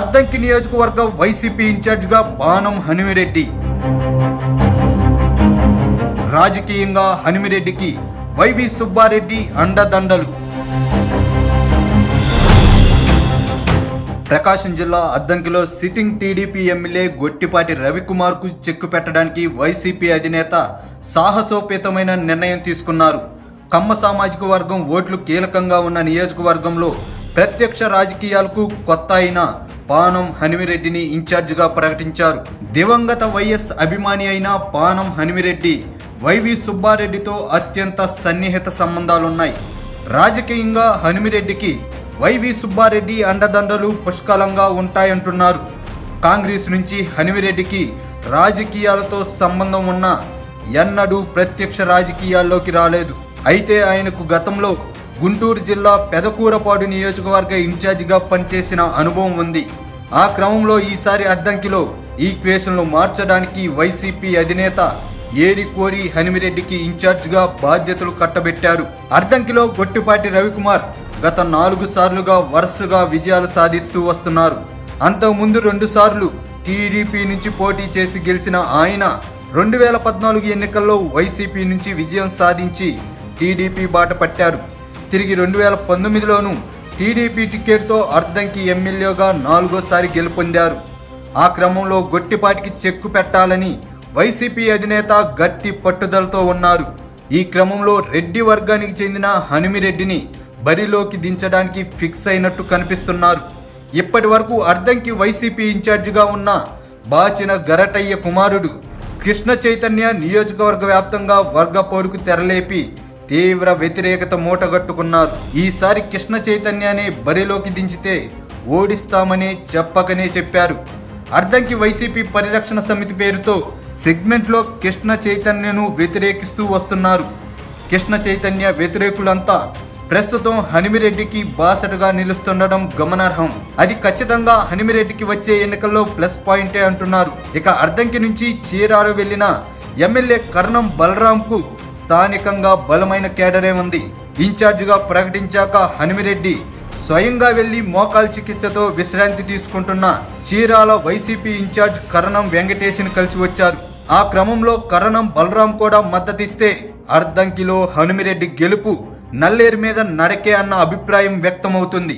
అద్దంకి నియోజకవర్గ వైసీపీ ఇన్ఛార్జిగా బాణం హనుమిరెడ్డి. రాజకీయంగా హనుమిరెడ్డికి వైవి సుబ్బారెడ్డి అండదండలు. ప్రకాశం జిల్లా అద్దంకిలో సిట్టింగ్ టీడీపీ ఎమ్మెల్యే గొట్టిపాటి రవికుమార్కు చెక్కు పెట్టడానికి వైసీపీ అధినేత సాహసోపేతమైన నిర్ణయం తీసుకున్నారు. కమ్మ సామాజిక వర్గం ఓట్లు కీలకంగా ఉన్న నియోజకవర్గంలో ప్రత్యక్ష రాజకీయాలకు కొత్త అయిన పానం హనుమిరెడ్డిని ఇన్ఛార్జిగా ప్రకటించారు. దివంగత వైఎస్ అభిమాని అయిన పానం హనుమిరెడ్డి వైవి సుబ్బారెడ్డితో అత్యంత సన్నిహిత సంబంధాలున్నాయి. రాజకీయంగా హనుమిరెడ్డికి వైవి సుబ్బారెడ్డి అండదండలు పుష్కలంగా ఉంటాయంటున్నారు. కాంగ్రెస్ నుంచి హనుమిరెడ్డికి రాజకీయాలతో సంబంధం ఉన్నా ఎన్నడూ ప్రత్యక్ష రాజకీయాల్లోకి రాలేదు. అయితే ఆయనకు గతంలో గుంటూరు జిల్లా పెదకూరపాడు నియోజకవర్గ ఇన్ఛార్జిగా పనిచేసిన అనుభవం ఉంది. ఆ క్రమంలో ఈసారి అద్దంకిలో ఈక్వేషన్లు మార్చడానికి వైసీపీ అధినేత ఏరి కోరి హనుమిరెడ్డికి ఇన్ఛార్జిగా బాధ్యతలు కట్టబెట్టారు. అద్దంకిలో గొట్టిపాటి రవికుమార్ గత 4 సార్లుగా వరుసగా విజయాలు సాధిస్తూ వస్తున్నారు. అంతకుముందు 2 సార్లు టీడీపీ నుంచి పోటీ చేసి గెలిచిన ఆయన 2014 ఎన్నికల్లో వైసీపీ నుంచి విజయం సాధించి టీడీపీ బాట పట్టారు. తిరిగి 2019లోనూ టీడీపీ టికెట్తో అద్దంకి ఎమ్మెల్యేగా 4వ గెలుపొందారు. ఆ క్రమంలో గొట్టిపాటికి చెక్కు పెట్టాలని వైసీపీ అధినేత గట్టి పట్టుదలతో ఉన్నారు. ఈ క్రమంలో రెడ్డి వర్గానికి చెందిన హనుమిరెడ్డిని బరిలోకి దించడానికి ఫిక్స్ అయినట్టు కనిపిస్తున్నారు. ఇప్పటి వరకు అద్దంకి వైసీపీ ఇన్ఛార్జిగా ఉన్న బాచిన గరటయ్య కుమారుడు కృష్ణ చైతన్య నియోజకవర్గ వ్యాప్తంగా వర్గ పోరుకు తెరలేపి తీవ్ర వ్యతిరేకత మూటగట్టుకున్నారు. ఈసారి కృష్ణ చైతన్యనే బరిలోకి దించితే ఓడిస్తామని చెప్పకనే చెప్పారు. అద్దంకి వైసీపీ పరిరక్షణ సమితి పేరుతో సెగ్మెంట్లో కృష్ణ చైతన్యను వ్యతిరేకిస్తూ వస్తున్నారు. కృష్ణ చైతన్య వ్యతిరేకులంతా ప్రస్తుతం హనుమిరెడ్డికి బాసటగా నిలుస్తుండడం గమనార్హం. అది ఖచ్చితంగా హనుమిరెడ్డికి వచ్చే ఎన్నికల్లో ప్లస్ పాయింటే అంటున్నారు. ఇక అద్దంకి నుంచి చీరాల వెళ్లిన ఎమ్మెల్యే కర్ణం బలరాంకు స్థానికంగా బలమైన కేడరే ఉంది. ఇన్ఛార్జిగా ప్రకటించాక హనుమిరెడ్డి స్వయంగా వెళ్లి మోకాల్ చికిత్సతో విశ్రాంతి తీసుకుంటున్న చీరాల వైసీపీ ఇన్ఛార్జ్ కరణం వెంకటేష్ని కలిసి వచ్చారు. ఆ క్రమంలో కరణం బలరాం కూడా మద్దతిస్తే అద్దంకిలో హనుమిరెడ్డి గెలుపు నల్లేరు మీద నడకే అన్న అభిప్రాయం వ్యక్తమవుతుంది.